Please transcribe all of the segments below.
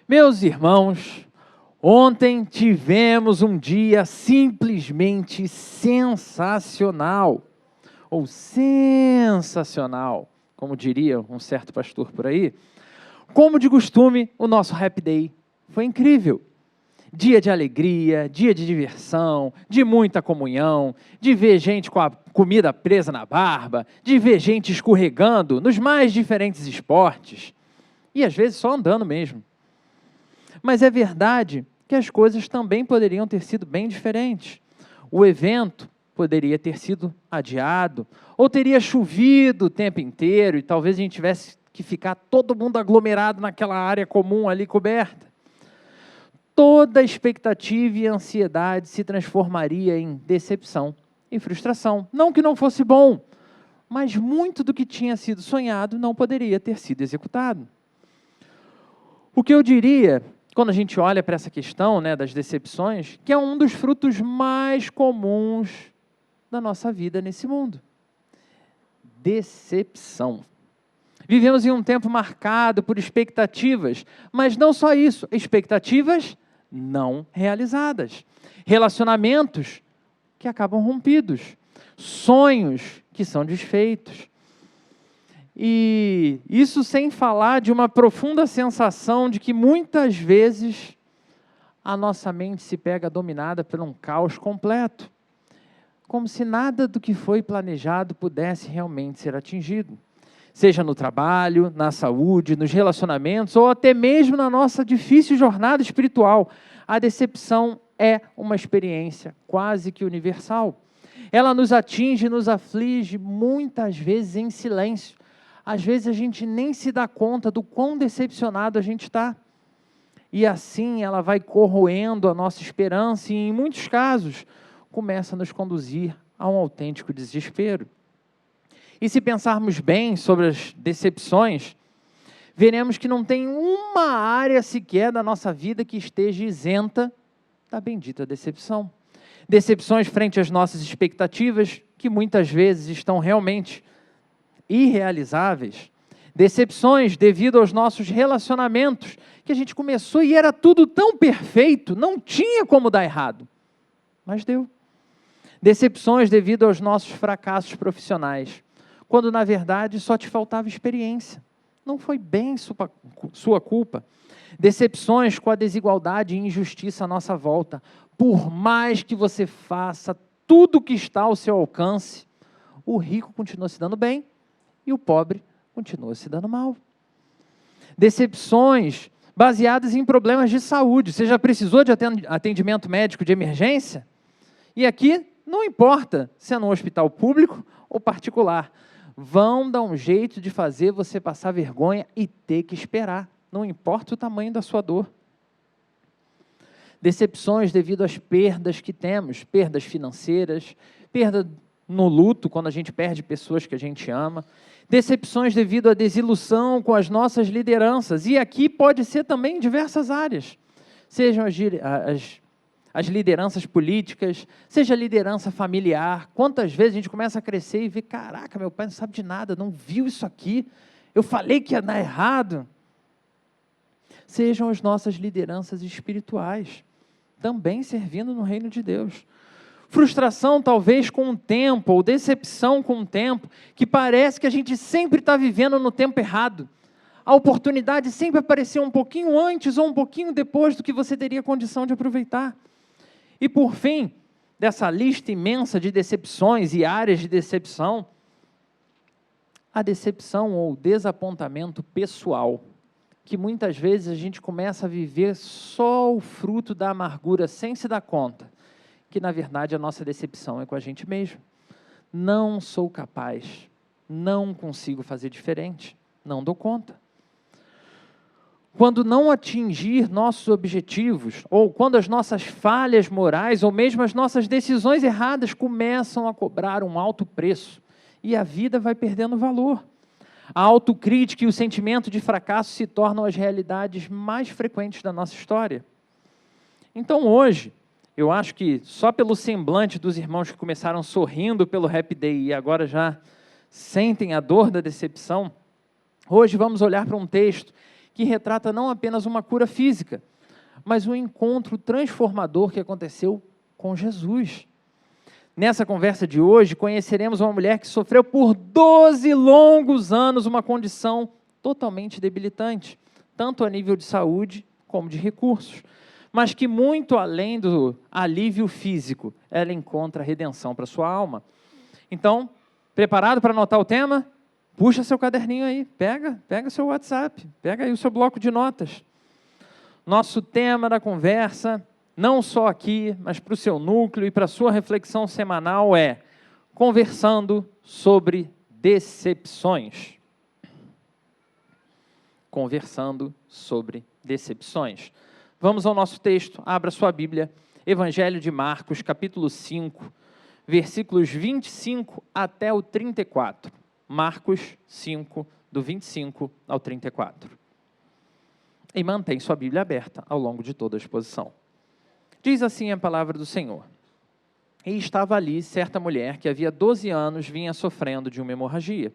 Meus irmãos, ontem tivemos um dia simplesmente sensacional, ou sensacional, como diria um certo pastor por aí. Como de costume, o nosso Happy Day foi incrível. Dia de alegria, dia de diversão, de muita comunhão, de ver gente com a comida presa na barba, de ver gente escorregando nos mais diferentes esportes, e às vezes só andando mesmo. Mas é verdade que as coisas também poderiam ter sido bem diferentes. O evento poderia ter sido adiado, ou teria chovido o tempo inteiro, e talvez a gente tivesse que ficar todo mundo aglomerado naquela área comum ali coberta. Toda expectativa e ansiedade se transformaria em decepção e frustração. Não que não fosse bom, mas muito do que tinha sido sonhado não poderia ter sido executado. O que eu diria, quando a gente olha para essa questão, das decepções, que é um dos frutos mais comuns da nossa vida nesse mundo. Decepção. Vivemos em um tempo marcado por expectativas, mas não só isso, expectativas não realizadas, relacionamentos que acabam rompidos, sonhos que são desfeitos. E isso sem falar de uma profunda sensação de que muitas vezes a nossa mente se pega dominada por um caos completo, como se nada do que foi planejado pudesse realmente ser atingido. Seja no trabalho, na saúde, nos relacionamentos, ou até mesmo na nossa difícil jornada espiritual. A decepção é uma experiência quase que universal. Ela nos atinge e nos aflige muitas vezes em silêncio. Às vezes a gente nem se dá conta do quão decepcionado a gente está. E assim ela vai corroendo a nossa esperança e, em muitos casos, começa a nos conduzir a um autêntico desespero. E se pensarmos bem sobre as decepções, veremos que não tem uma área sequer da nossa vida que esteja isenta da bendita decepção. Decepções frente às nossas expectativas, que muitas vezes estão realmente irrealizáveis. Decepções devido aos nossos relacionamentos, que a gente começou e era tudo tão perfeito, não tinha como dar errado, mas deu. Decepções devido aos nossos fracassos profissionais, quando na verdade só te faltava experiência. Não foi bem sua culpa. Decepções com a desigualdade e injustiça à nossa volta. Por mais que você faça tudo o que está ao seu alcance, o rico continua se dando bem e o pobre continua se dando mal. Decepções baseadas em problemas de saúde. Você já precisou de atendimento médico de emergência? E aqui não importa se é no hospital público ou particular. Vão dar um jeito de fazer você passar vergonha e ter que esperar. Não importa o tamanho da sua dor. Decepções devido às perdas que temos, perdas financeiras, perda no luto, quando a gente perde pessoas que a gente ama. Decepções devido à desilusão com as nossas lideranças. E aqui pode ser também em diversas áreas. Sejam as lideranças políticas, seja a liderança familiar. Quantas vezes a gente começa a crescer e vê, caraca, meu pai não sabe de nada, não viu isso aqui, eu falei que ia dar errado. Sejam as nossas lideranças espirituais, também servindo no reino de Deus. Frustração talvez com o tempo, ou decepção com o tempo, que parece que a gente sempre está vivendo no tempo errado. A oportunidade sempre apareceu um pouquinho antes ou um pouquinho depois do que você teria condição de aproveitar. E por fim, dessa lista imensa de decepções e áreas de decepção, a decepção ou desapontamento pessoal, que muitas vezes a gente começa a viver só o fruto da amargura sem se dar conta, que na verdade a nossa decepção é com a gente mesmo. Não sou capaz, não consigo fazer diferente, não dou conta. Quando não atingir nossos objetivos, ou quando as nossas falhas morais, ou mesmo as nossas decisões erradas começam a cobrar um alto preço, e a vida vai perdendo valor. A autocrítica e o sentimento de fracasso se tornam as realidades mais frequentes da nossa história. Então hoje, eu acho que só pelo semblante dos irmãos que começaram sorrindo pelo Happy Day e agora já sentem a dor da decepção, hoje vamos olhar para um texto que retrata não apenas uma cura física, mas um encontro transformador que aconteceu com Jesus. Nessa conversa de hoje, conheceremos uma mulher que sofreu por 12 longos anos uma condição totalmente debilitante, tanto a nível de saúde como de recursos, mas que muito além do alívio físico, ela encontra redenção para sua alma. Então, preparado para anotar o tema? Puxa seu caderninho aí, pega seu WhatsApp, pega aí o seu bloco de notas. Nosso tema da conversa, não só aqui, mas para o seu núcleo e para a sua reflexão semanal é conversando sobre decepções. Conversando sobre decepções. Vamos ao nosso texto, abra sua Bíblia, Evangelho de Marcos, capítulo 5, versículos 25 até o 34. Marcos 5, do 25 ao 34. E mantém sua Bíblia aberta ao longo de toda a exposição. Diz assim a palavra do Senhor. E estava ali certa mulher que havia 12 anos vinha sofrendo de uma hemorragia.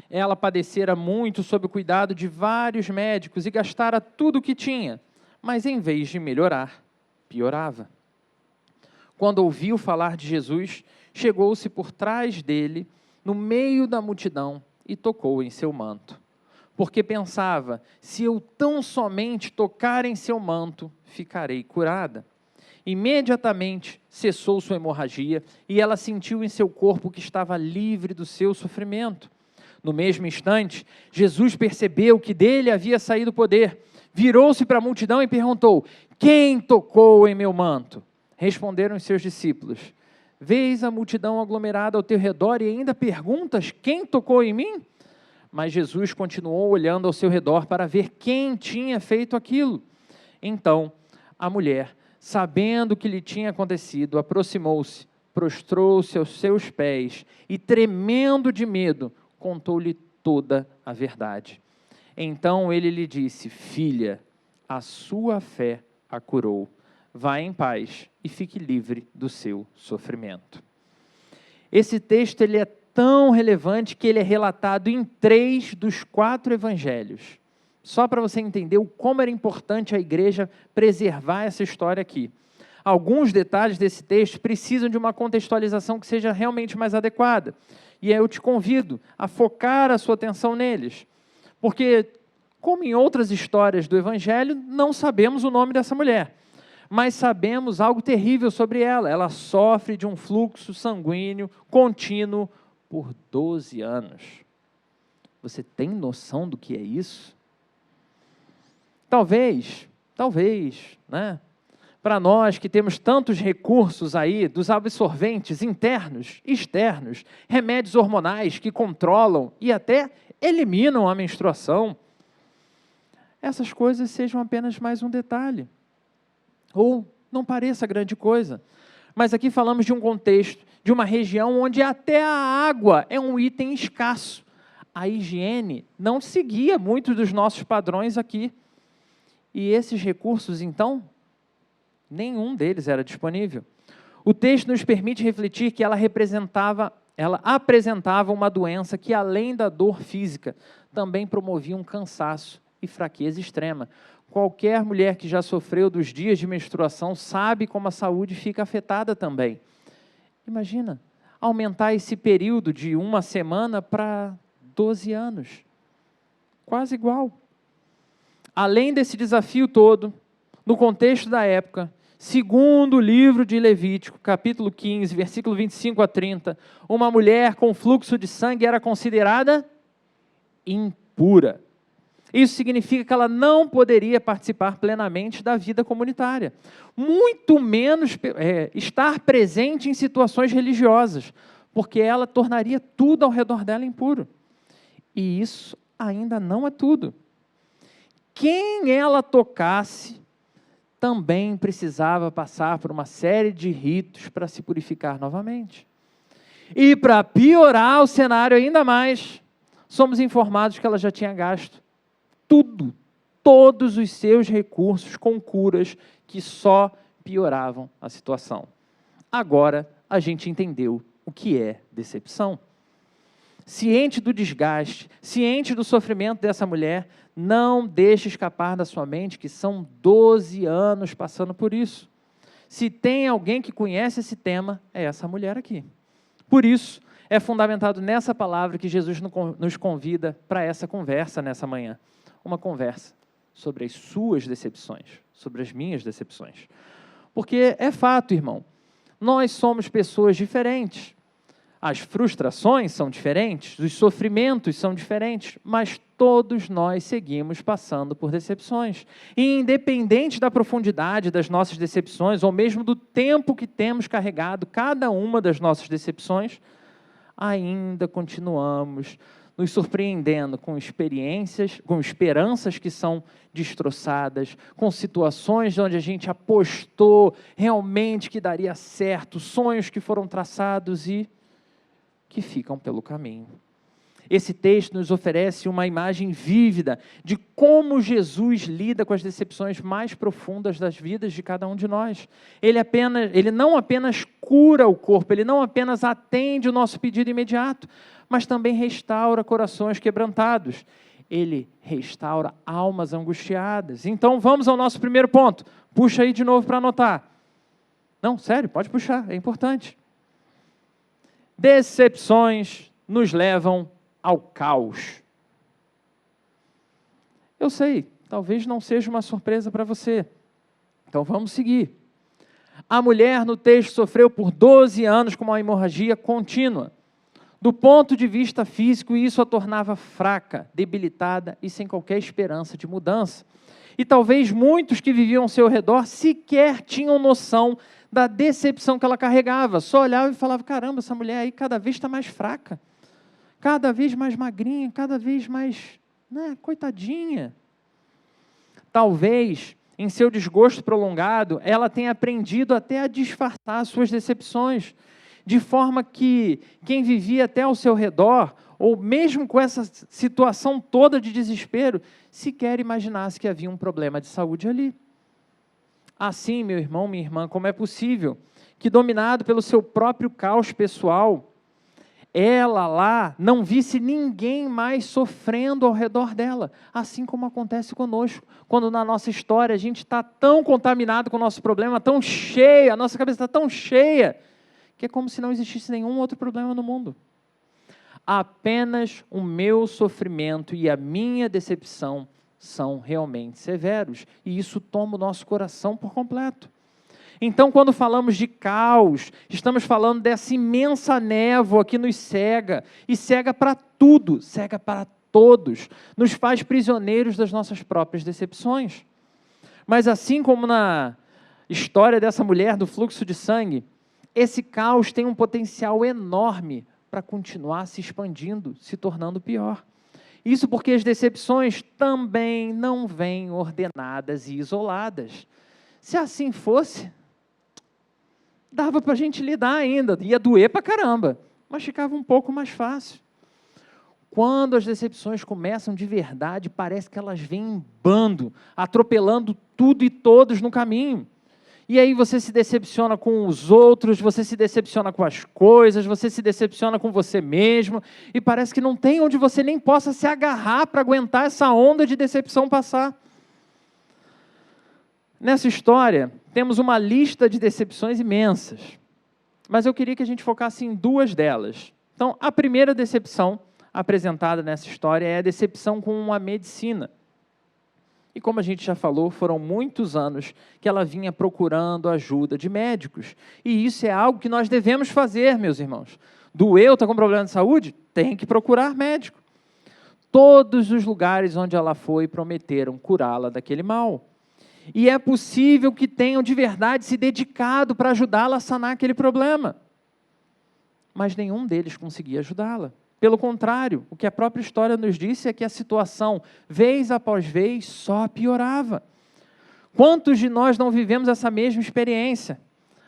Ela padecera muito sob o cuidado de vários médicos e gastara tudo o que tinha, mas em vez de melhorar, piorava. Quando ouviu falar de Jesus, chegou-se por trás dele, no meio da multidão, e tocou em seu manto. Porque pensava, se eu tão somente tocar em seu manto, ficarei curada. Imediatamente cessou sua hemorragia, e ela sentiu em seu corpo que estava livre do seu sofrimento. No mesmo instante, Jesus percebeu que dele havia saído o poder, virou-se para a multidão e perguntou, quem tocou em meu manto? Responderam os seus discípulos, vês a multidão aglomerada ao teu redor e ainda perguntas, quem tocou em mim? Mas Jesus continuou olhando ao seu redor para ver quem tinha feito aquilo. Então, a mulher, sabendo o que lhe tinha acontecido, aproximou-se, prostrou-se aos seus pés e, tremendo de medo, contou-lhe toda a verdade. Então ele lhe disse, filha, a sua fé a curou. Vá em paz e fique livre do seu sofrimento. Esse texto ele é tão relevante que ele é relatado em 3 dos 4 evangelhos. Só para você entender como era importante a igreja preservar essa história aqui. Alguns detalhes desse texto precisam de uma contextualização que seja realmente mais adequada. E aí eu te convido a focar a sua atenção neles. Porque, como em outras histórias do Evangelho, não sabemos o nome dessa mulher. Mas sabemos algo terrível sobre ela. Ela sofre de um fluxo sanguíneo contínuo por 12 anos. Você tem noção do que é isso? Talvez, né? Para nós que temos tantos recursos aí, dos absorventes internos, externos, remédios hormonais que controlam e até eliminam a menstruação, essas coisas sejam apenas mais um detalhe. Ou não pareça grande coisa. Mas aqui falamos de um contexto, de uma região onde até a água é um item escasso. A higiene não seguia muitos dos nossos padrões aqui. E esses recursos, então, nenhum deles era disponível. O texto nos permite refletir que ela apresentava uma doença que, além da dor física, também promovia um cansaço e fraqueza extrema. Qualquer mulher que já sofreu dos dias de menstruação sabe como a saúde fica afetada também. Imagina, aumentar esse período de 1 semana para 12 anos. Quase igual. Além desse desafio todo, no contexto da época, segundo o livro de Levítico, capítulo 15, versículo 25 a 30, uma mulher com fluxo de sangue era considerada impura. Isso significa que ela não poderia participar plenamente da vida comunitária, muito menos estar presente em situações religiosas, porque ela tornaria tudo ao redor dela impuro. E isso ainda não é tudo. Quem ela tocasse também precisava passar por uma série de ritos para se purificar novamente. E para piorar o cenário ainda mais, somos informados que ela já tinha gasto todos os seus recursos com curas que só pioravam a situação. Agora a gente entendeu o que é decepção. Ciente do desgaste, ciente do sofrimento dessa mulher, Não deixe escapar da sua mente que são 12 anos passando por isso. Se tem alguém que conhece esse tema, é essa mulher aqui. Por isso, é fundamentado nessa palavra que Jesus nos convida para essa conversa nessa manhã. Uma conversa sobre as suas decepções, sobre as minhas decepções. Porque é fato, irmão, nós somos pessoas diferentes. As frustrações são diferentes, os sofrimentos são diferentes, mas todos nós seguimos passando por decepções. E independente da profundidade das nossas decepções, ou mesmo do tempo que temos carregado cada uma das nossas decepções, ainda continuamos nos surpreendendo com experiências, com esperanças que são destroçadas, com situações onde a gente apostou realmente que daria certo, sonhos que foram traçados e que ficam pelo caminho. Esse texto nos oferece uma imagem vívida de como Jesus lida com as decepções mais profundas das vidas de cada um de nós. Ele não apenas cura o corpo, ele não apenas atende o nosso pedido imediato, mas também restaura corações quebrantados. Ele restaura almas angustiadas. Então vamos ao nosso primeiro ponto. Puxa aí de novo para anotar. Não, sério, pode puxar, é importante. Decepções nos levam ao caos. Eu sei, talvez não seja uma surpresa para você. Então vamos seguir. A mulher no texto sofreu por 12 anos com uma hemorragia contínua. Do ponto de vista físico, isso a tornava fraca, debilitada e sem qualquer esperança de mudança. E talvez muitos que viviam ao seu redor sequer tinham noção da decepção que ela carregava. Só olhava e falava, caramba, essa mulher aí cada vez está mais fraca, cada vez mais magrinha, cada vez mais, coitadinha. Talvez, em seu desgosto prolongado, ela tenha aprendido até a disfarçar suas decepções, de forma que quem vivia até ao seu redor, ou mesmo com essa situação toda de desespero, sequer imaginasse que havia um problema de saúde ali. Assim, meu irmão, minha irmã, como é possível que, dominado pelo seu próprio caos pessoal, ela lá não visse ninguém mais sofrendo ao redor dela, assim como acontece conosco, quando na nossa história a gente está tão contaminado com o nosso problema, tão cheia, a nossa cabeça está tão cheia, que é como se não existisse nenhum outro problema no mundo. Apenas o meu sofrimento e a minha decepção são realmente severos, e isso toma o nosso coração por completo. Então, quando falamos de caos, estamos falando dessa imensa névoa que nos cega, e cega para tudo, cega para todos, nos faz prisioneiros das nossas próprias decepções. Mas assim como na história dessa mulher do fluxo de sangue, esse caos tem um potencial enorme para continuar se expandindo, se tornando pior. Isso porque as decepções também não vêm ordenadas e isoladas. Se assim fosse, dava para a gente lidar ainda, ia doer para caramba, mas ficava um pouco mais fácil. Quando as decepções começam de verdade, parece que elas vêm em bando, atropelando tudo e todos no caminho. E aí você se decepciona com os outros, você se decepciona com as coisas, você se decepciona com você mesmo, e parece que não tem onde você nem possa se agarrar para aguentar essa onda de decepção passar. Nessa história, temos uma lista de decepções imensas, mas eu queria que a gente focasse em duas delas. Então, a primeira decepção apresentada nessa história é a decepção com a medicina. E como a gente já falou, foram muitos anos que ela vinha procurando ajuda de médicos. E isso é algo que nós devemos fazer, meus irmãos. Doeu, está com problema de saúde? Tem que procurar médico. Todos os lugares onde ela foi prometeram curá-la daquele mal. E é possível que tenham de verdade se dedicado para ajudá-la a sanar aquele problema. Mas nenhum deles conseguia ajudá-la. Pelo contrário, o que a própria história nos disse é que a situação, vez após vez, só piorava. Quantos de nós não vivemos essa mesma experiência?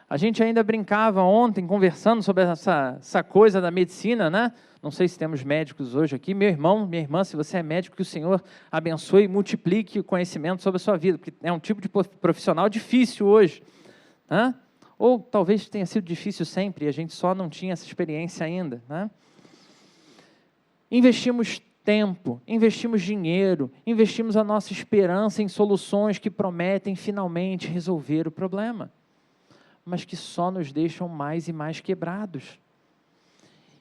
A gente ainda brincava ontem, conversando sobre essa coisa da medicina, né? Não sei se temos médicos hoje aqui. Meu irmão, minha irmã, se você é médico, que o Senhor abençoe e multiplique o conhecimento sobre a sua vida, porque é um tipo de profissional difícil hoje, né? Ou talvez tenha sido difícil sempre e a gente só não tinha essa experiência ainda, né? Investimos tempo, investimos dinheiro, investimos a nossa esperança em soluções que prometem finalmente resolver o problema, mas que só nos deixam mais e mais quebrados.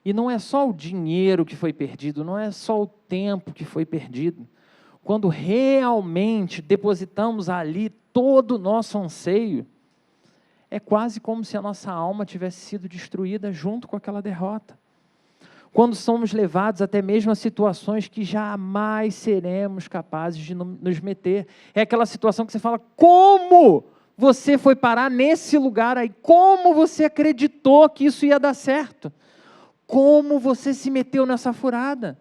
E não é só o dinheiro que foi perdido, não é só o tempo que foi perdido. Quando realmente depositamos ali todo o nosso anseio, é quase como se a nossa alma tivesse sido destruída junto com aquela derrota. Quando somos levados até mesmo a situações que jamais seremos capazes de nos meter. É aquela situação que você fala, como você foi parar nesse lugar aí? Como você acreditou que isso ia dar certo? Como você se meteu nessa furada?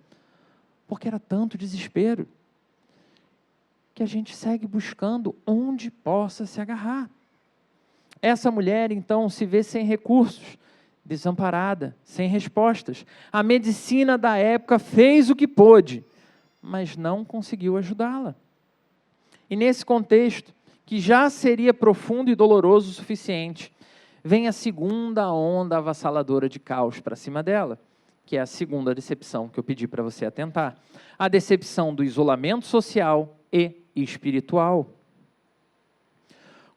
Porque era tanto desespero que a gente segue buscando onde possa se agarrar. Essa mulher, então, se vê sem recursos, desamparada, sem respostas. A medicina da época fez o que pôde, mas não conseguiu ajudá-la. E nesse contexto, que já seria profundo e doloroso o suficiente, vem a segunda onda avassaladora de caos para cima dela, que é a segunda decepção que eu pedi para você atentar. A decepção do isolamento social e espiritual.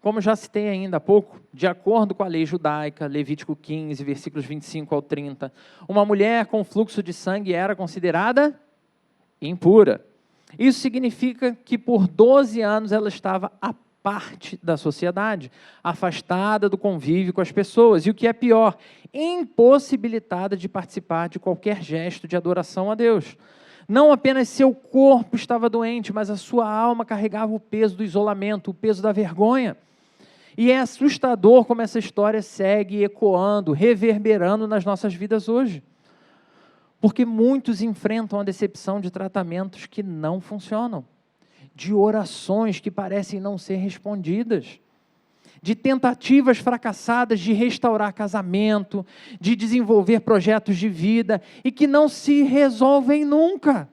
Como já citei ainda há pouco, de acordo com a lei judaica, Levítico 15, versículos 25 ao 30, uma mulher com fluxo de sangue era considerada impura. Isso significa que por 12 anos ela estava à parte da sociedade, afastada do convívio com as pessoas, e o que é pior, impossibilitada de participar de qualquer gesto de adoração a Deus. Não apenas seu corpo estava doente, mas a sua alma carregava o peso do isolamento, o peso da vergonha. E é assustador como essa história segue ecoando, reverberando nas nossas vidas hoje. Porque muitos enfrentam a decepção de tratamentos que não funcionam, de orações que parecem não ser respondidas, de tentativas fracassadas de restaurar casamento, de desenvolver projetos de vida e que não se resolvem nunca.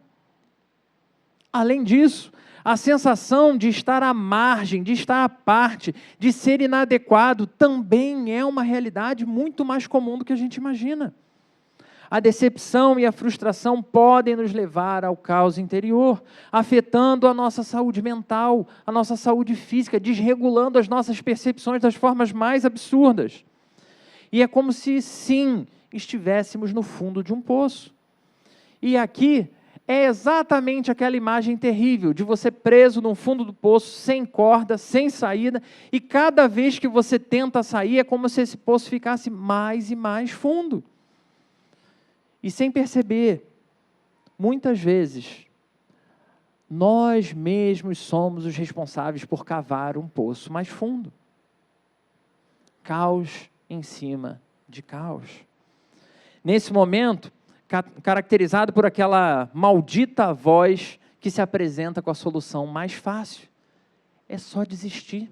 Além disso, a sensação de estar à margem, de estar à parte, de ser inadequado, também é uma realidade muito mais comum do que a gente imagina. A decepção e a frustração podem nos levar ao caos interior, afetando a nossa saúde mental, a nossa saúde física, desregulando as nossas percepções das formas mais absurdas. E é como se, sim, estivéssemos no fundo de um poço. E aqui é exatamente aquela imagem terrível de você preso no fundo do poço, sem corda, sem saída, e cada vez que você tenta sair, é como se esse poço ficasse mais e mais fundo. E sem perceber, muitas vezes, nós mesmos somos os responsáveis por cavar um poço mais fundo. Caos em cima de caos. Nesse momento, caracterizado por aquela maldita voz que se apresenta com a solução mais fácil, é só desistir.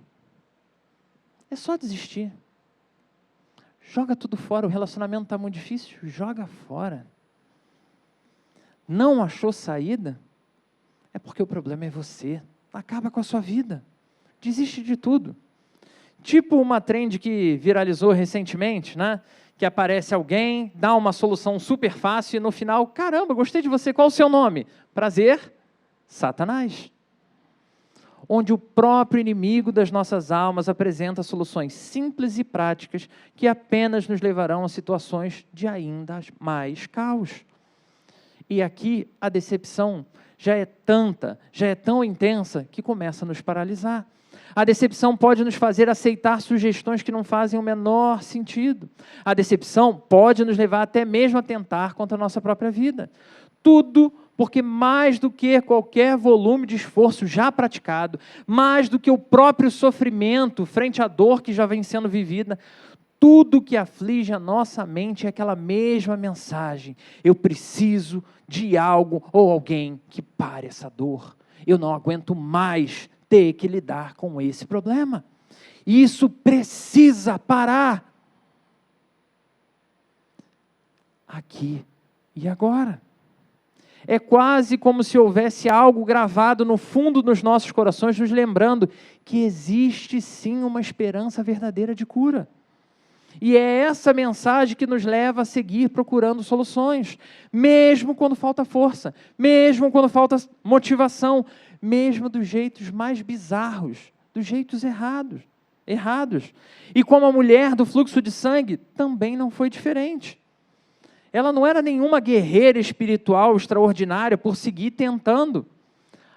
É só desistir. Joga tudo fora, o relacionamento está muito difícil, joga fora. Não achou saída? É porque o problema é você. Acaba com a sua vida. Desiste de tudo. Tipo uma trend que viralizou recentemente, né? Que aparece alguém, dá uma solução super fácil e no final, caramba, gostei de você, qual o seu nome? Prazer, Satanás. Onde o próprio inimigo das nossas almas apresenta soluções simples e práticas que apenas nos levarão a situações de ainda mais caos. E aqui a decepção já é tanta, já é tão intensa que começa a nos paralisar. A decepção pode nos fazer aceitar sugestões que não fazem o menor sentido. A decepção pode nos levar até mesmo a tentar contra a nossa própria vida. Tudo porque mais do que qualquer volume de esforço já praticado, mais do que o próprio sofrimento frente à dor que já vem sendo vivida, tudo que aflige a nossa mente é aquela mesma mensagem. Eu preciso de algo ou alguém que pare essa dor. Eu não aguento mais ter que lidar com esse problema. Isso precisa parar. Aqui e agora. É quase como se houvesse algo gravado no fundo dos nossos corações, nos lembrando que existe sim uma esperança verdadeira de cura. E é essa mensagem que nos leva a seguir procurando soluções, mesmo quando falta força, mesmo quando falta motivação, mesmo dos jeitos mais bizarros, dos jeitos errados. E como a mulher do fluxo de sangue, também não foi diferente. Ela não era nenhuma guerreira espiritual extraordinária por seguir tentando.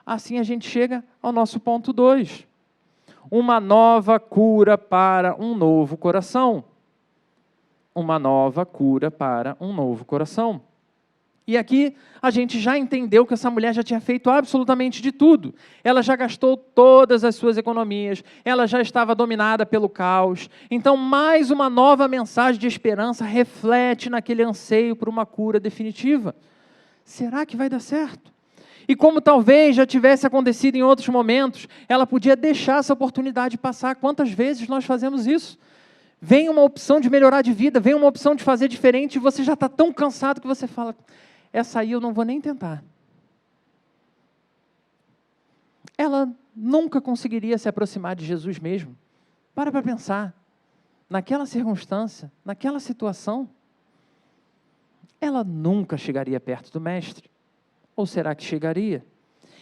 Assim a gente chega ao nosso ponto 2. Uma nova cura para um novo coração. Uma nova cura para um novo coração. E aqui a gente já entendeu que essa mulher já tinha feito absolutamente de tudo. Ela já gastou todas as suas economias, ela já estava dominada pelo caos. Então, mais uma nova mensagem de esperança reflete naquele anseio por uma cura definitiva. Será que vai dar certo? E como talvez já tivesse acontecido em outros momentos, ela podia deixar essa oportunidade passar. Quantas vezes nós fazemos isso? Vem uma opção de melhorar de vida, vem uma opção de fazer diferente, e você já está tão cansado que você fala, essa aí eu não vou nem tentar. Ela nunca conseguiria se aproximar de Jesus mesmo. Para pensar. Naquela circunstância, naquela situação, ela nunca chegaria perto do Mestre. Ou será que chegaria?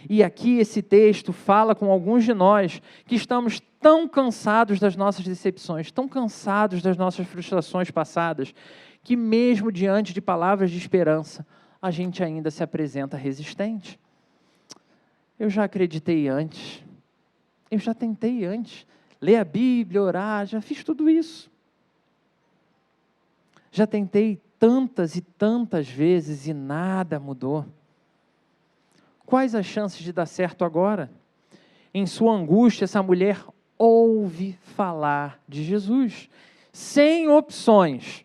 E aqui esse texto fala com alguns de nós que estamos tão cansados das nossas decepções, tão cansados das nossas frustrações passadas, que mesmo diante de palavras de esperança, a gente ainda se apresenta resistente. Eu já acreditei antes, eu já tentei antes, ler a Bíblia, orar, já fiz tudo isso. Já tentei tantas e tantas vezes e nada mudou. Quais as chances de dar certo agora? Em sua angústia, essa mulher ouve falar de Jesus, sem opções,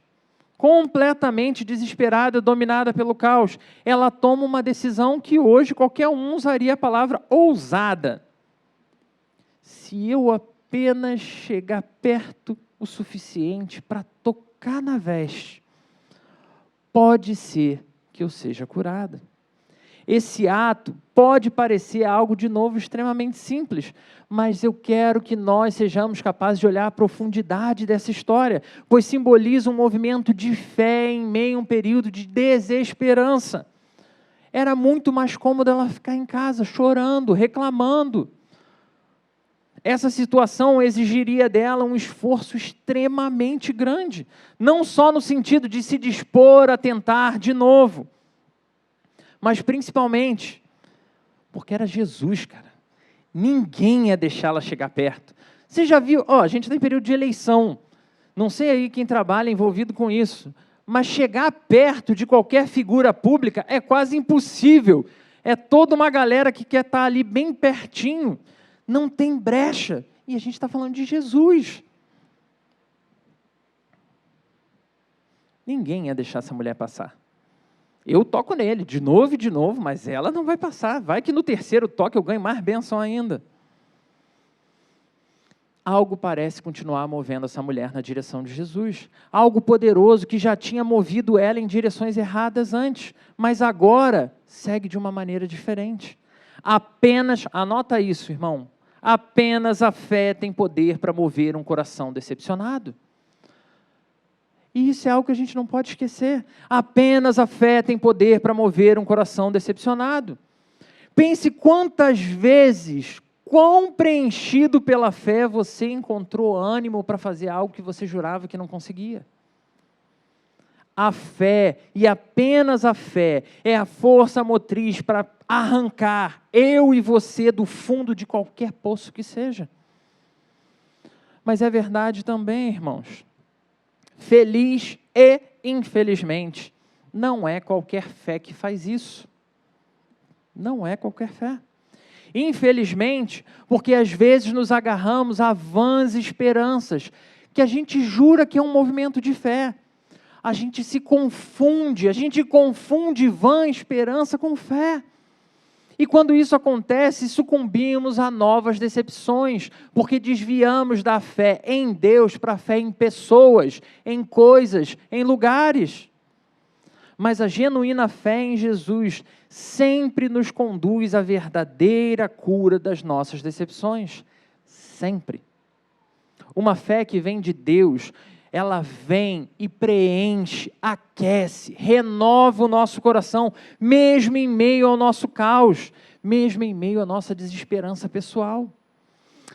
completamente desesperada, dominada pelo caos. Ela toma uma decisão que hoje qualquer um usaria a palavra ousada. Se eu apenas chegar perto o suficiente para tocar na veste, pode ser que eu seja curada. Esse ato pode parecer algo, de novo, extremamente simples, mas eu quero que nós sejamos capazes de olhar a profundidade dessa história, pois simboliza um movimento de fé em meio a um período de desesperança. Era muito mais cômodo ela ficar em casa, chorando, reclamando. Essa situação exigiria dela um esforço extremamente grande, não só no sentido de se dispor a tentar de novo, mas principalmente porque era Jesus, cara. Ninguém ia deixá-la chegar perto. Você já viu, a gente está em período de eleição, não sei aí quem trabalha envolvido com isso, mas chegar perto de qualquer figura pública é quase impossível. É toda uma galera que quer estar ali bem pertinho, não tem brecha. E a gente está falando de Jesus. Ninguém ia deixar essa mulher passar. Eu toco nele, de novo, mas ela não vai passar. Vai que no terceiro toque eu ganho mais bênção ainda. Algo parece continuar movendo essa mulher na direção de Jesus. Algo poderoso que já tinha movido ela em direções erradas antes, mas agora segue de uma maneira diferente. Apenas, anota isso, irmão, apenas a fé tem poder para mover um coração decepcionado. E isso é algo que a gente não pode esquecer. Apenas a fé tem poder para mover um coração decepcionado. Pense quantas vezes, quão preenchido pela fé você encontrou ânimo para fazer algo que você jurava que não conseguia. A fé, e apenas a fé, é a força motriz para arrancar eu e você do fundo de qualquer poço que seja. Mas é verdade também, irmãos. Feliz e, infelizmente, não é qualquer fé que faz isso. Não é qualquer fé. Infelizmente, porque às vezes nos agarramos a vãs esperanças, que a gente jura que é um movimento de fé. A gente confunde vã esperança com fé. E quando isso acontece, sucumbimos a novas decepções, porque desviamos da fé em Deus para a fé em pessoas, em coisas, em lugares. Mas a genuína fé em Jesus sempre nos conduz à verdadeira cura das nossas decepções. Sempre. Uma fé que vem de Deus ela vem e preenche, aquece, renova o nosso coração, mesmo em meio ao nosso caos, mesmo em meio à nossa desesperança pessoal.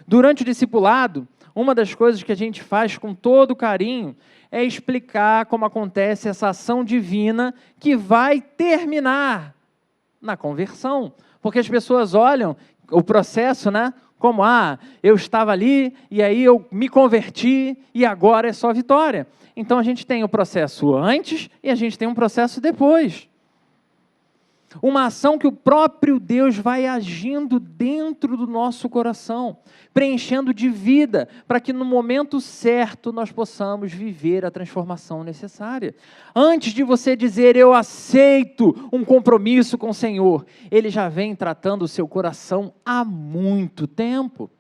Durante o discipulado, uma das coisas que a gente faz com todo carinho é explicar como acontece essa ação divina que vai terminar na conversão. Porque as pessoas olham o processo, né? Como, eu estava ali e aí eu me converti e agora é só vitória. Então a gente tem o processo antes e a gente tem um processo depois. Uma ação que o próprio Deus vai agindo dentro do nosso coração, preenchendo de vida, para que no momento certo nós possamos viver a transformação necessária. Antes de você dizer, eu aceito um compromisso com o Senhor, Ele já vem tratando o seu coração há muito tempo.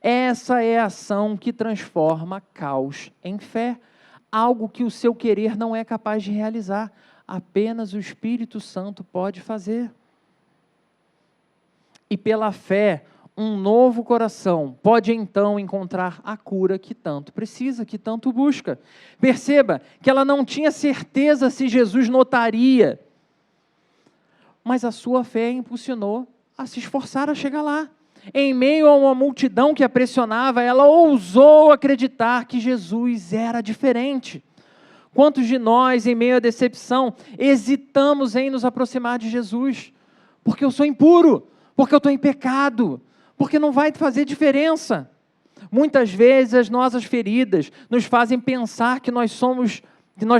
Essa é a ação que transforma caos em fé, algo que o seu querer não é capaz de realizar. Apenas o Espírito Santo pode fazer. E pela fé, um novo coração pode então encontrar a cura que tanto precisa, que tanto busca. Perceba que ela não tinha certeza se Jesus notaria, mas a sua fé a impulsionou a se esforçar a chegar lá. Em meio a uma multidão que a pressionava, ela ousou acreditar que Jesus era diferente. Quantos de nós, em meio à decepção, hesitamos em nos aproximar de Jesus? Porque eu sou impuro, porque eu estou em pecado, porque não vai fazer diferença. Muitas vezes as nossas feridas nos fazem pensar que nós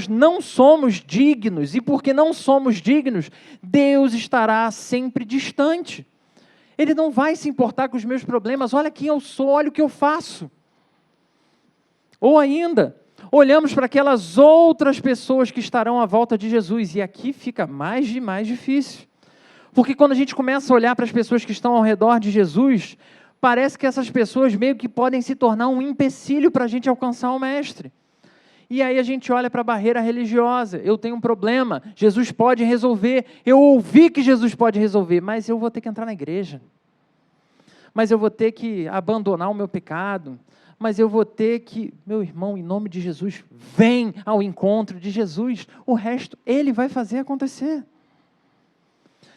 não somos dignos, e porque não somos dignos, Deus estará sempre distante. Ele não vai se importar com os meus problemas, olha quem eu sou, olha o que eu faço. Ou ainda, olhamos para aquelas outras pessoas que estarão à volta de Jesus, e aqui fica mais difícil. Porque quando a gente começa a olhar para as pessoas que estão ao redor de Jesus, parece que essas pessoas meio que podem se tornar um empecilho para a gente alcançar o Mestre. E aí a gente olha para a barreira religiosa, eu tenho um problema, Jesus pode resolver, eu ouvi que Jesus pode resolver, mas eu vou ter que entrar na igreja, mas eu vou ter que abandonar o meu pecado, mas eu vou ter que, meu irmão, em nome de Jesus, vem ao encontro de Jesus, o resto Ele vai fazer acontecer.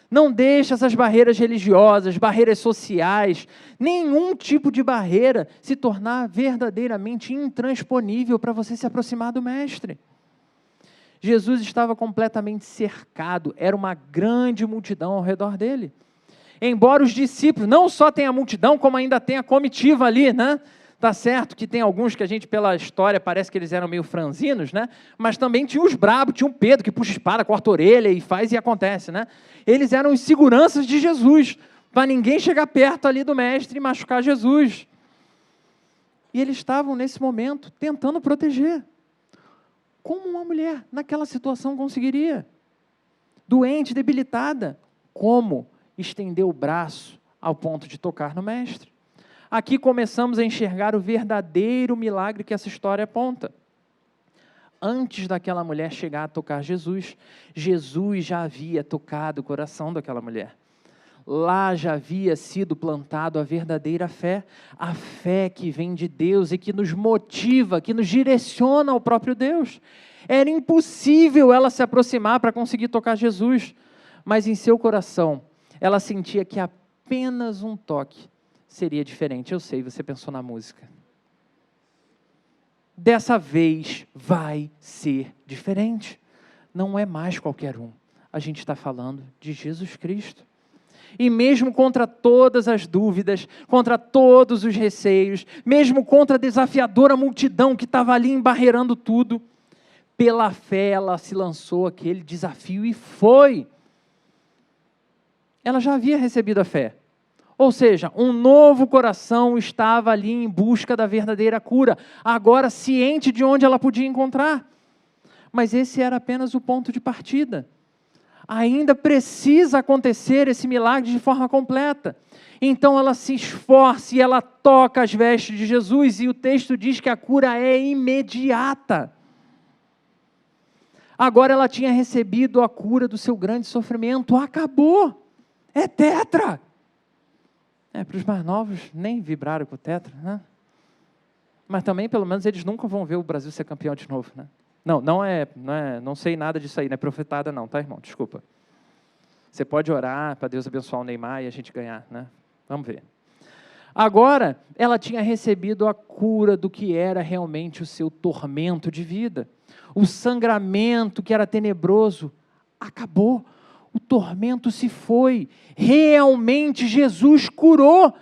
Não deixe essas barreiras religiosas, barreiras sociais, nenhum tipo de barreira se tornar verdadeiramente intransponível para você se aproximar do Mestre. Jesus estava completamente cercado, era uma grande multidão ao redor dele. Embora os discípulos, não só tem a multidão, como ainda tem a comitiva ali, né? Tá certo que tem alguns que a gente, pela história, parece que eles eram meio franzinos, né? Mas também tinha os brabos, tinha um Pedro que puxa espada, corta a orelha e faz e acontece, né? Eles eram os seguranças de Jesus, para ninguém chegar perto ali do Mestre e machucar Jesus. E eles estavam, nesse momento, tentando proteger. Como uma mulher, naquela situação, conseguiria? Doente, debilitada. Como estender o braço ao ponto de tocar no Mestre? Aqui começamos a enxergar o verdadeiro milagre que essa história aponta. Antes daquela mulher chegar a tocar Jesus, Jesus já havia tocado o coração daquela mulher. Lá já havia sido plantado a verdadeira fé, a fé que vem de Deus e que nos motiva, que nos direciona ao próprio Deus. Era impossível ela se aproximar para conseguir tocar Jesus, mas em seu coração ela sentia que apenas um toque seria diferente. Eu sei, você pensou na música. Dessa vez vai ser diferente. Não é mais qualquer um. A gente está falando de Jesus Cristo. E mesmo contra todas as dúvidas, contra todos os receios, mesmo contra a desafiadora multidão que estava ali embarreirando tudo, pela fé ela se lançou aquele desafio e foi. Ela já havia recebido a fé. Ou seja, um novo coração estava ali em busca da verdadeira cura, agora ciente de onde ela podia encontrar. Mas esse era apenas o ponto de partida. Ainda precisa acontecer esse milagre de forma completa. Então ela se esforça e ela toca as vestes de Jesus, e o texto diz que a cura é imediata. Agora ela tinha recebido a cura do seu grande sofrimento, acabou, é tetra. Para os mais novos, nem vibraram com o tetra, né? Mas também, pelo menos, eles nunca vão ver o Brasil ser campeão de novo, né? Não sei nada disso aí, não é profetada não, tá, irmão? Desculpa. Você pode orar para Deus abençoar o Neymar e a gente ganhar, né? Vamos ver. Agora, ela tinha recebido a cura do que era realmente o seu tormento de vida. O sangramento que era tenebroso acabou. O tormento se foi. Realmente Jesus curou.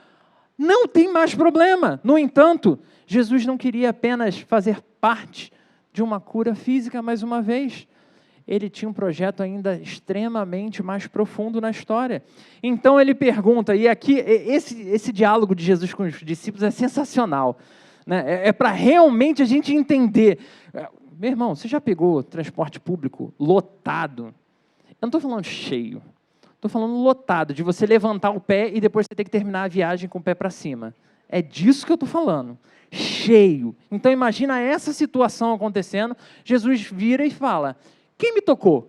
Não tem mais problema. No entanto, Jesus não queria apenas fazer parte de uma cura física mais uma vez. Ele tinha um projeto ainda extremamente mais profundo na história. Então ele pergunta, e aqui esse diálogo de Jesus com os discípulos é sensacional, né? É para realmente a gente entender. Meu irmão, você já pegou transporte público lotado? Eu não estou falando cheio, estou falando lotado, de você levantar o pé e depois você ter que terminar a viagem com o pé para cima. É disso que eu estou falando, cheio. Então imagina essa situação acontecendo, Jesus vira e fala, quem me tocou?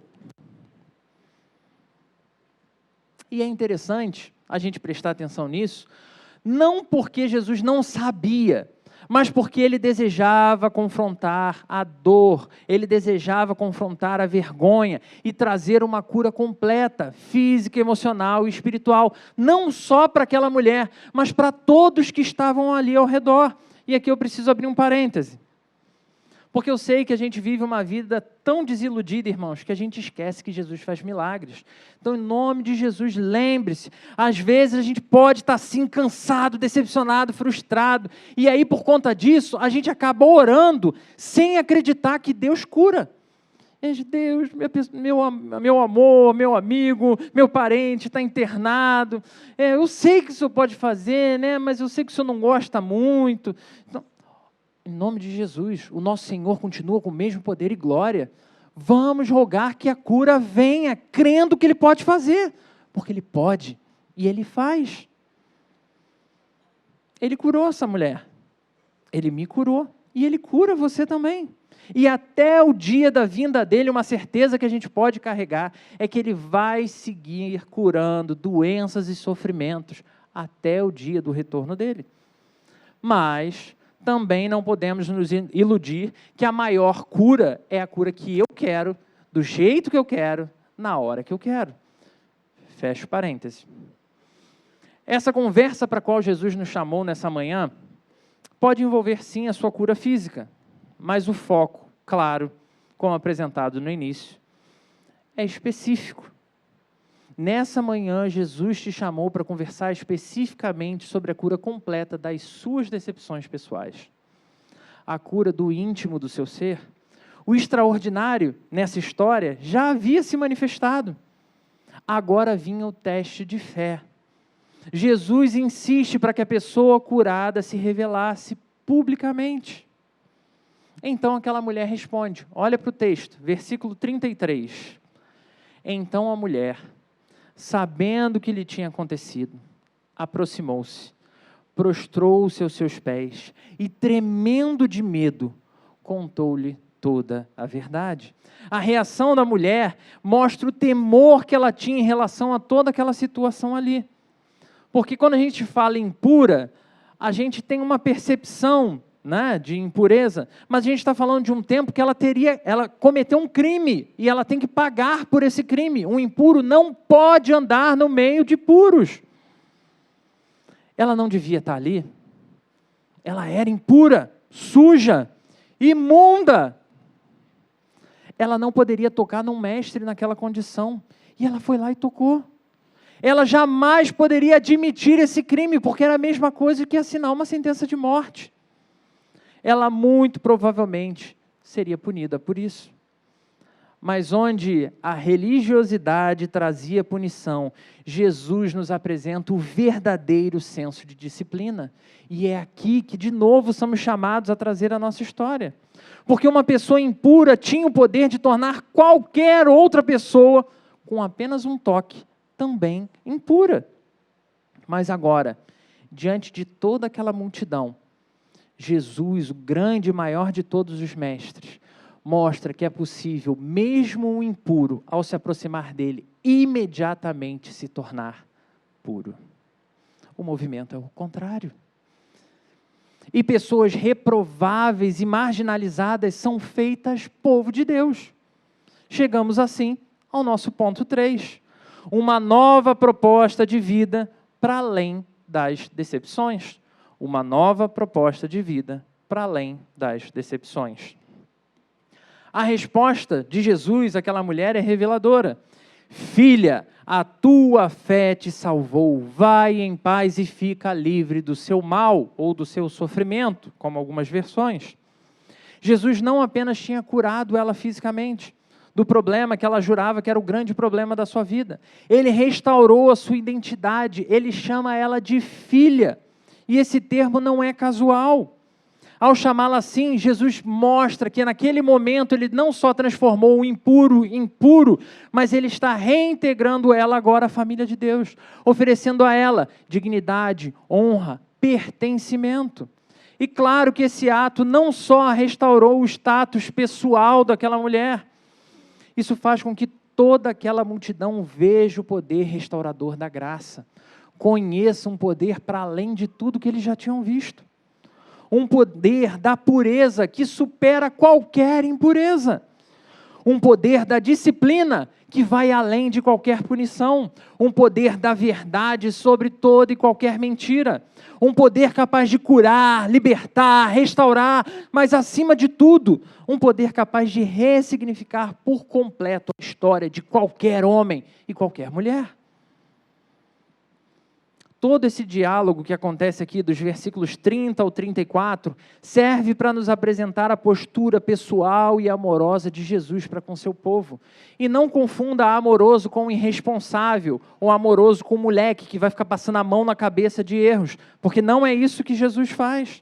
E é interessante a gente prestar atenção nisso, não porque Jesus não sabia, mas porque ele desejava confrontar a dor, ele desejava confrontar a vergonha e trazer uma cura completa, física, emocional e espiritual, não só para aquela mulher, mas para todos que estavam ali ao redor. E aqui eu preciso abrir um parêntese. Porque eu sei que a gente vive uma vida tão desiludida, irmãos, que a gente esquece que Jesus faz milagres. Então, em nome de Jesus, lembre-se, às vezes a gente pode estar assim, cansado, decepcionado, frustrado, e aí, por conta disso, a gente acaba orando sem acreditar que Deus cura. Deus, meu amor, meu amigo, meu parente está internado, eu sei que o senhor pode fazer, né? Mas eu sei que o senhor não gosta muito. Então, em nome de Jesus, o nosso Senhor continua com o mesmo poder e glória. Vamos rogar que a cura venha, crendo que Ele pode fazer, porque Ele pode e Ele faz. Ele curou essa mulher, Ele me curou e Ele cura você também. E até o dia da vinda dEle, uma certeza que a gente pode carregar é que Ele vai seguir curando doenças e sofrimentos até o dia do retorno dEle. Mas também não podemos nos iludir que a maior cura é a cura que eu quero, do jeito que eu quero, na hora que eu quero. Fecho parênteses. Essa conversa para a qual Jesus nos chamou nessa manhã pode envolver sim a sua cura física, mas o foco, claro, como apresentado no início, é específico. Nessa manhã, Jesus te chamou para conversar especificamente sobre a cura completa das suas decepções pessoais. A cura do íntimo do seu ser. O extraordinário nessa história já havia se manifestado. Agora vinha o teste de fé. Jesus insiste para que a pessoa curada se revelasse publicamente. Então aquela mulher responde, olha para o texto, versículo 33. Então a mulher, sabendo o que lhe tinha acontecido, aproximou-se, prostrou-se aos seus pés e, tremendo de medo, contou-lhe toda a verdade. A reação da mulher mostra o temor que ela tinha em relação a toda aquela situação ali. Porque quando a gente fala impura, a gente tem uma percepção, né, de impureza, mas a gente está falando de um tempo que ela cometeu um crime e ela tem que pagar por esse crime. Um impuro não pode andar no meio de puros. Ela não devia estar ali. Ela era impura, suja, imunda. Ela não poderia tocar num mestre naquela condição. E ela foi lá e tocou. Ela jamais poderia admitir esse crime, porque era a mesma coisa que assinar uma sentença de morte. Ela muito provavelmente seria punida por isso. Mas onde a religiosidade trazia punição, Jesus nos apresenta o verdadeiro senso de disciplina. E é aqui que, de novo, somos chamados a trazer a nossa história. Porque uma pessoa impura tinha o poder de tornar qualquer outra pessoa, com apenas um toque, também impura. Mas agora, diante de toda aquela multidão, Jesus, o grande e maior de todos os mestres, mostra que é possível, mesmo o impuro, ao se aproximar dele, imediatamente se tornar puro. O movimento é o contrário. e pessoas reprováveis e marginalizadas são feitas povo de Deus. Chegamos assim ao nosso ponto 3. Uma nova proposta de vida para além das decepções. Uma nova proposta de vida para além das decepções. A resposta de Jesus àquela mulher é reveladora. Filha, a tua fé te salvou, vai em paz e fica livre do seu mal ou do seu sofrimento, como algumas versões. Jesus não apenas tinha curado ela fisicamente, do problema que ela jurava que era o grande problema da sua vida. Ele restaurou a sua identidade, ele chama ela de filha. E esse termo não é casual. Ao chamá-la assim, Jesus mostra que naquele momento ele não só transformou o impuro em puro, mas ele está reintegrando ela agora à família de Deus, oferecendo a ela dignidade, honra, pertencimento. E claro que esse ato não só restaurou o status pessoal daquela mulher, isso faz com que toda aquela multidão veja o poder restaurador da graça, conheça um poder para além de tudo que eles já tinham visto. Um poder da pureza que supera qualquer impureza. Um poder da disciplina que vai além de qualquer punição. Um poder da verdade sobre toda e qualquer mentira. Um poder capaz de curar, libertar, restaurar, mas acima de tudo, um poder capaz de ressignificar por completo a história de qualquer homem e qualquer mulher. Todo esse diálogo que acontece aqui, dos versículos 30 ao 34, serve para nos apresentar a postura pessoal e amorosa de Jesus para com seu povo. E não confunda amoroso com irresponsável, ou amoroso com moleque que vai ficar passando a mão na cabeça de erros, porque não é isso que Jesus faz.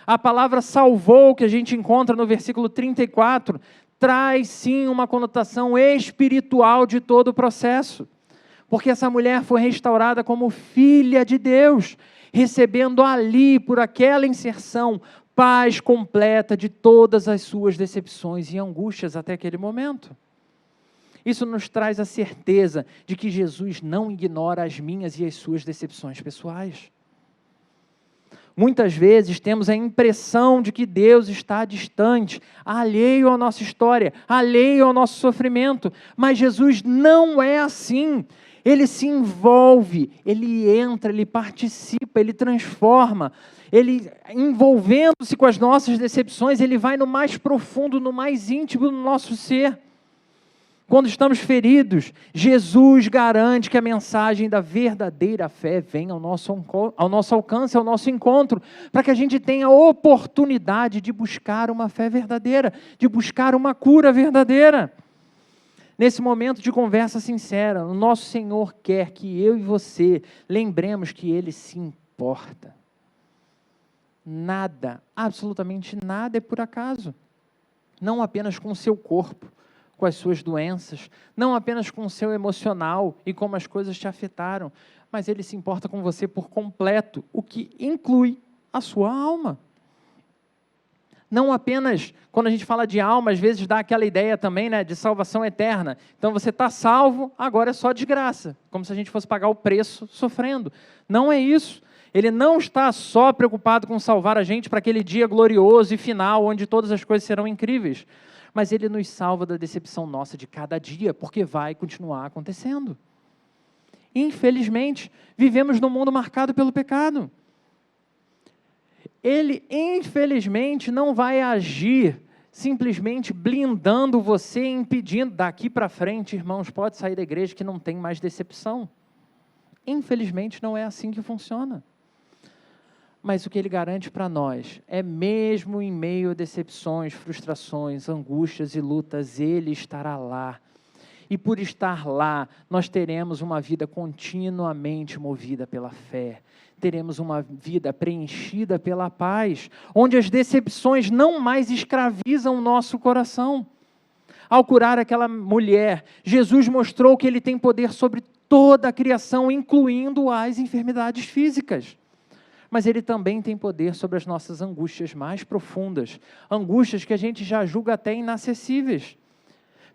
A palavra salvou, que a gente encontra no versículo 34, traz sim uma conotação espiritual de todo o processo. Porque essa mulher foi restaurada como filha de Deus, recebendo ali, por aquela inserção, paz completa de todas as suas decepções e angústias até aquele momento. Isso nos traz a certeza de que Jesus não ignora as minhas e as suas decepções pessoais. Muitas vezes temos a impressão de que Deus está distante, alheio à nossa história, alheio ao nosso sofrimento, mas Jesus não é assim. Ele se envolve, ele entra, ele participa, ele transforma, ele envolvendo-se com as nossas decepções, ele vai no mais profundo, no mais íntimo do nosso ser. Quando estamos feridos, Jesus garante que a mensagem da verdadeira fé venha ao nosso alcance, ao nosso encontro, para que a gente tenha a oportunidade de buscar uma fé verdadeira, de buscar uma cura verdadeira. Nesse momento de conversa sincera, o nosso Senhor quer que eu e você lembremos que Ele se importa. Nada, absolutamente nada é por acaso. Não apenas com o seu corpo, com as suas doenças, não apenas com o seu emocional e como as coisas te afetaram, mas Ele se importa com você por completo, o que inclui a sua alma. Não apenas, quando a gente fala de alma, às vezes dá aquela ideia também, né, de salvação eterna. Então você está salvo, agora é só desgraça, como se a gente fosse pagar o preço sofrendo. Não é isso. Ele não está só preocupado com salvar a gente para aquele dia glorioso e final, onde todas as coisas serão incríveis. Mas Ele nos salva da decepção nossa de cada dia, porque vai continuar acontecendo. Infelizmente, vivemos num mundo marcado pelo pecado. Ele, infelizmente, não vai agir simplesmente blindando você, impedindo, daqui para frente, irmãos, pode sair da igreja que não tem mais decepção. Infelizmente, não é assim que funciona. Mas o que Ele garante para nós é, mesmo em meio a decepções, frustrações, angústias e lutas, Ele estará lá. E por estar lá, nós teremos uma vida continuamente movida pela fé. Teremos uma vida preenchida pela paz, onde as decepções não mais escravizam o nosso coração. Ao curar aquela mulher, Jesus mostrou que Ele tem poder sobre toda a criação, incluindo as enfermidades físicas. Mas Ele também tem poder sobre as nossas angústias mais profundas, angústias que a gente já julga até inacessíveis.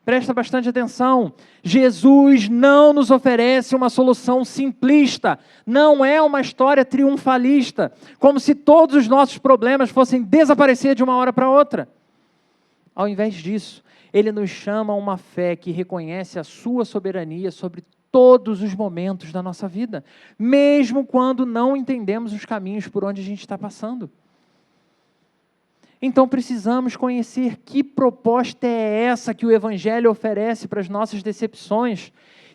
Presta bastante atenção. Jesus não nos oferece uma solução simplista. Não é uma história triunfalista, como se todos os nossos problemas fossem desaparecer de uma hora para outra. Ao invés disso, Ele nos chama a uma fé que reconhece a sua soberania sobre todos os momentos da nossa vida, mesmo quando não entendemos os caminhos por onde a gente está passando. Então precisamos conhecer que proposta é essa que o Evangelho oferece para as nossas decepções.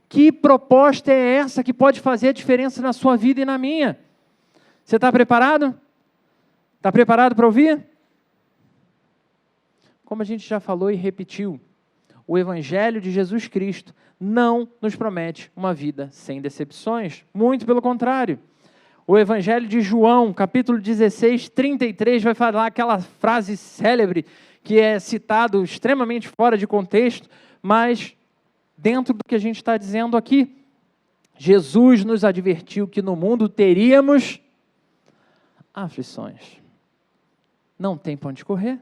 Que proposta é essa que pode fazer a diferença na sua vida e na minha? Você está preparado? Está preparado para ouvir? Como a gente já falou e repetiu, o Evangelho de Jesus Cristo não nos promete uma vida sem decepções. Muito pelo contrário. O Evangelho de João, capítulo 16, 33, vai falar aquela frase célebre que é citado extremamente fora de contexto, mas dentro do que a gente está dizendo aqui. Jesus nos advertiu que no mundo teríamos aflições. Não tem para onde correr.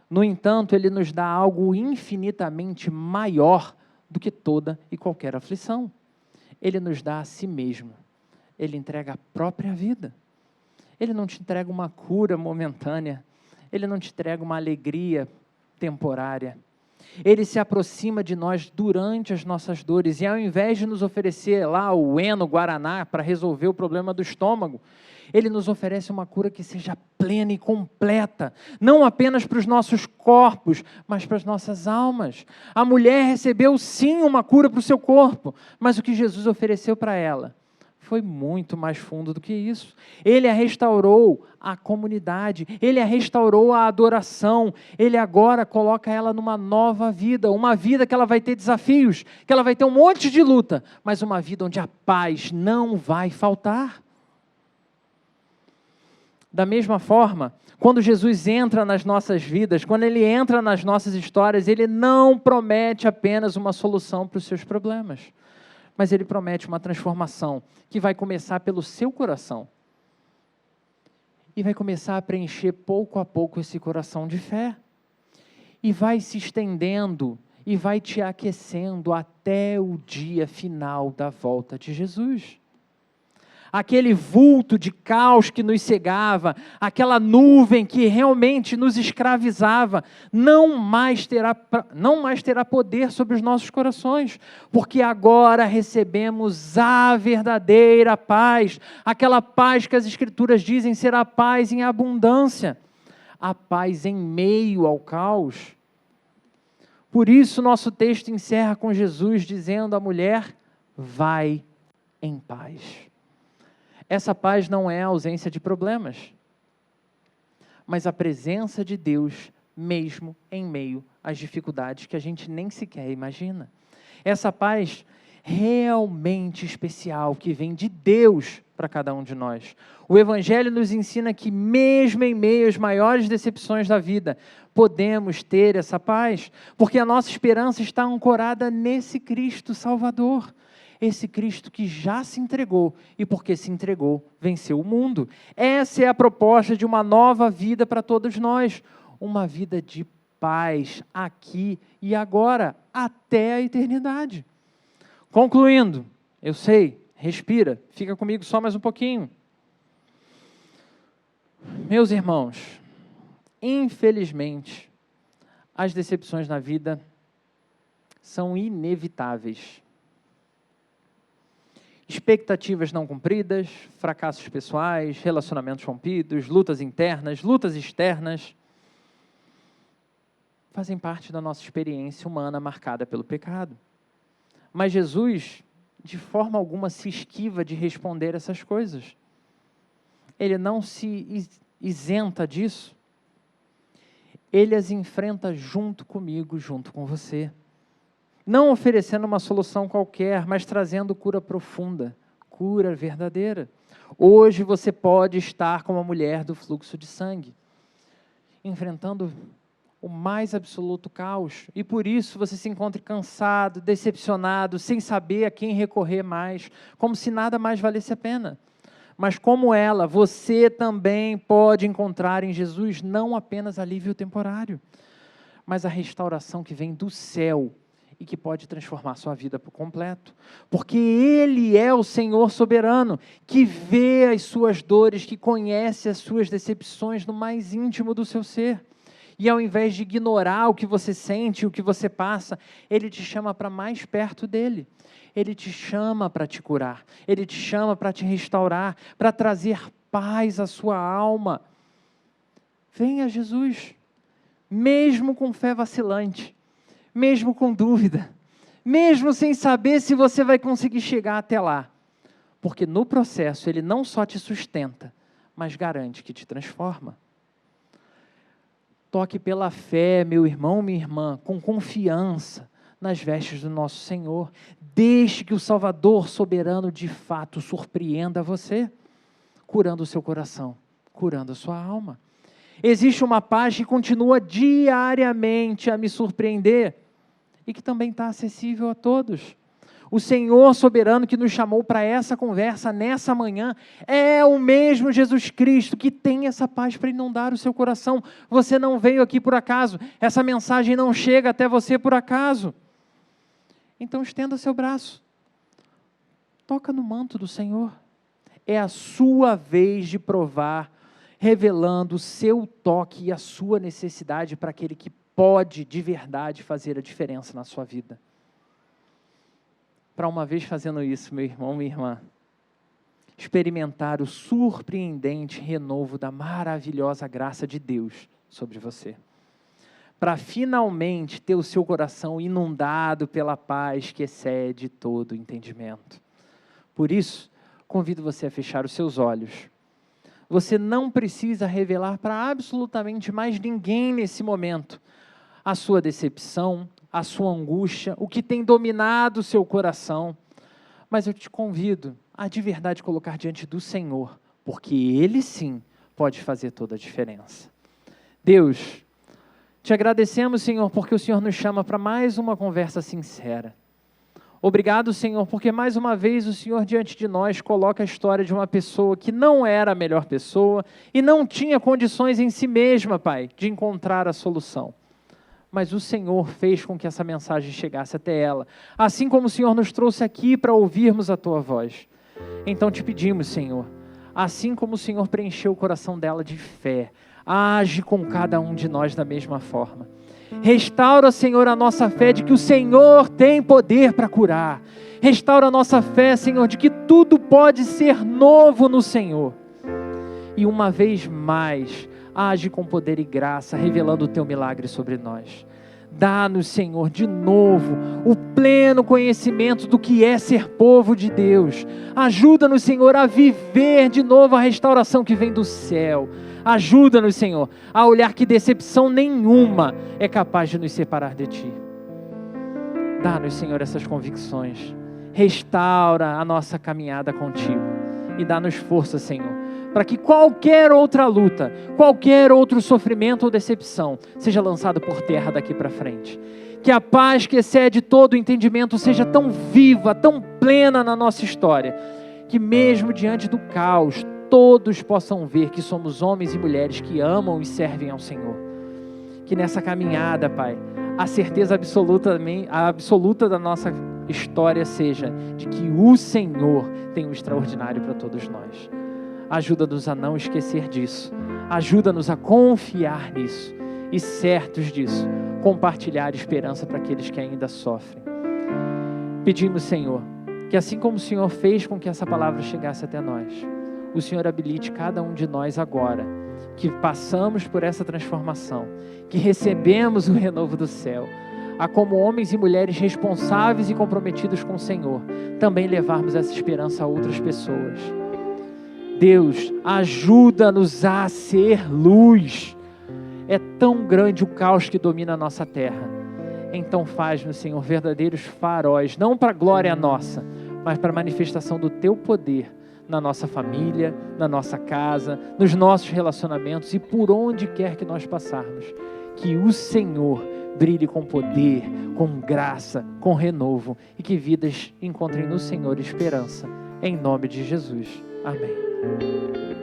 No entanto, Ele nos dá algo infinitamente maior do que toda e qualquer aflição. Ele nos dá a si mesmo. Ele entrega a própria vida. Ele não te entrega uma cura momentânea. Ele não te entrega uma alegria temporária. Ele se aproxima de nós durante as nossas dores. E ao invés de nos oferecer lá o Eno, Guaraná, para resolver o problema do estômago, Ele nos oferece uma cura que seja plena e completa. Não apenas para os nossos corpos, mas para as nossas almas. A mulher recebeu sim uma cura para o seu corpo, mas o que Jesus ofereceu para ela foi muito mais fundo do que isso. Ele a restaurou a comunidade, Ele a restaurou a adoração, Ele agora coloca ela numa nova vida, uma vida que ela vai ter desafios, que ela vai ter um monte de luta, mas uma vida onde a paz não vai faltar. Da mesma forma, quando Jesus entra nas nossas vidas, quando Ele entra nas nossas histórias, Ele não promete apenas uma solução para os seus problemas, mas Ele promete uma transformação que vai começar pelo seu coração e vai começar a preencher pouco a pouco esse coração de fé e vai se estendendo e vai te aquecendo até o dia final da volta de Jesus. Aquele vulto de caos que nos cegava, aquela nuvem que realmente nos escravizava, não mais terá poder sobre os nossos corações, porque agora recebemos a verdadeira paz, aquela paz que as Escrituras dizem ser a paz em abundância, a paz em meio ao caos. Por isso nosso texto encerra com Jesus dizendo à mulher: vai em paz. Essa paz não é a ausência de problemas, mas a presença de Deus mesmo em meio às dificuldades que a gente nem sequer imagina. Essa paz realmente especial que vem de Deus para cada um de nós. O Evangelho nos ensina que mesmo em meio às maiores decepções da vida, podemos ter essa paz, porque a nossa esperança está ancorada nesse Cristo Salvador. Esse Cristo que já se entregou e porque se entregou, venceu o mundo. Essa é a proposta de uma nova vida para todos nós. Uma vida de paz aqui e agora, até a eternidade. Concluindo, eu sei, respira, fica comigo só mais um pouquinho. Meus irmãos, infelizmente, as decepções na vida são inevitáveis. Expectativas não cumpridas, fracassos pessoais, relacionamentos rompidos, lutas internas, lutas externas, fazem parte da nossa experiência humana marcada pelo pecado. Mas Jesus, de forma alguma, se esquiva de responder essas coisas. Ele não se isenta disso. Ele as enfrenta junto comigo, junto com você. Não oferecendo uma solução qualquer, mas trazendo cura profunda, cura verdadeira. Hoje você pode estar como a mulher do fluxo de sangue, enfrentando o mais absoluto caos, e por isso você se encontra cansado, decepcionado, sem saber a quem recorrer mais, como se nada mais valesse a pena. Mas como ela, você também pode encontrar em Jesus não apenas alívio temporário, mas a restauração que vem do céu e que pode transformar sua vida por completo. Porque Ele é o Senhor soberano, que vê as suas dores, que conhece as suas decepções no mais íntimo do seu ser. E ao invés de ignorar o que você sente, o que você passa, Ele te chama para mais perto dEle. Ele te chama para te curar. Ele te chama para te restaurar, para trazer paz à sua alma. Venha a Jesus, mesmo com fé vacilante, mesmo com dúvida, mesmo sem saber se você vai conseguir chegar até lá. Porque no processo Ele não só te sustenta, mas garante que te transforma. Toque pela fé, meu irmão, minha irmã, com confiança nas vestes do nosso Senhor. Deixe que o Salvador soberano de fato surpreenda você, curando o seu coração, curando a sua alma. Existe uma paz que continua diariamente a me surpreender e que também está acessível a todos. O Senhor soberano que nos chamou para essa conversa nessa manhã é o mesmo Jesus Cristo que tem essa paz para inundar o seu coração. Você não veio aqui por acaso, essa mensagem não chega até você por acaso. Então estenda seu braço, toca no manto do Senhor. É a sua vez de provar, revelando o seu toque e a sua necessidade para aquele que pode de verdade fazer a diferença na sua vida. Para uma vez fazendo isso, meu irmão, minha irmã, experimentar o surpreendente renovo da maravilhosa graça de Deus sobre você. Para finalmente ter o seu coração inundado pela paz que excede todo entendimento. Por isso, convido você a fechar os seus olhos. Você não precisa revelar para absolutamente mais ninguém nesse momento a sua decepção, a sua angústia, o que tem dominado o seu coração. Mas eu te convido a de verdade colocar diante do Senhor, porque Ele sim pode fazer toda a diferença. Deus, te agradecemos, Senhor, porque o Senhor nos chama para mais uma conversa sincera. Obrigado, Senhor, porque mais uma vez o Senhor diante de nós coloca a história de uma pessoa que não era a melhor pessoa e não tinha condições em si mesma, Pai, de encontrar a solução. Mas o Senhor fez com que essa mensagem chegasse até ela, assim como o Senhor nos trouxe aqui para ouvirmos a Tua voz. Então te pedimos, Senhor, assim como o Senhor preencheu o coração dela de fé, age com cada um de nós da mesma forma. Restaura, Senhor, a nossa fé de que o Senhor tem poder para curar. Restaura a nossa fé, Senhor, de que tudo pode ser novo no Senhor. E uma vez mais, age com poder e graça, revelando o Teu milagre sobre nós. Dá-nos, Senhor, de novo, o pleno conhecimento do que é ser povo de Deus. Ajuda-nos, Senhor, a viver de novo a restauração que vem do céu. Ajuda-nos, Senhor, a olhar que decepção nenhuma é capaz de nos separar de Ti. Dá-nos, Senhor, essas convicções. Restaura a nossa caminhada contigo. E dá-nos força, Senhor, para que qualquer outra luta, qualquer outro sofrimento ou decepção seja lançado por terra daqui para frente. Que a paz que excede todo o entendimento seja tão viva, tão plena na nossa história, que mesmo diante do caos, todos possam ver que somos homens e mulheres que amam e servem ao Senhor. Que nessa caminhada, Pai, a certeza absoluta da nossa história seja de que o Senhor tem um extraordinário para todos nós. Ajuda-nos a não esquecer disso. Ajuda-nos a confiar nisso. E certos disso, compartilhar esperança para aqueles que ainda sofrem. Pedimos, Senhor, que assim como o Senhor fez com que essa palavra chegasse até nós, o Senhor habilite cada um de nós agora, que passamos por essa transformação, que recebemos o renovo do céu, a como homens e mulheres responsáveis e comprometidos com o Senhor, também levarmos essa esperança a outras pessoas. Deus, ajuda-nos a ser luz. É tão grande o caos que domina a nossa terra. Então faz-nos, Senhor, verdadeiros faróis, não para a glória nossa, mas para a manifestação do Teu poder na nossa família, na nossa casa, nos nossos relacionamentos e por onde quer que nós passarmos. Que o Senhor brilhe com poder, com graça, com renovo e que vidas encontrem no Senhor esperança. Em nome de Jesus. Amém.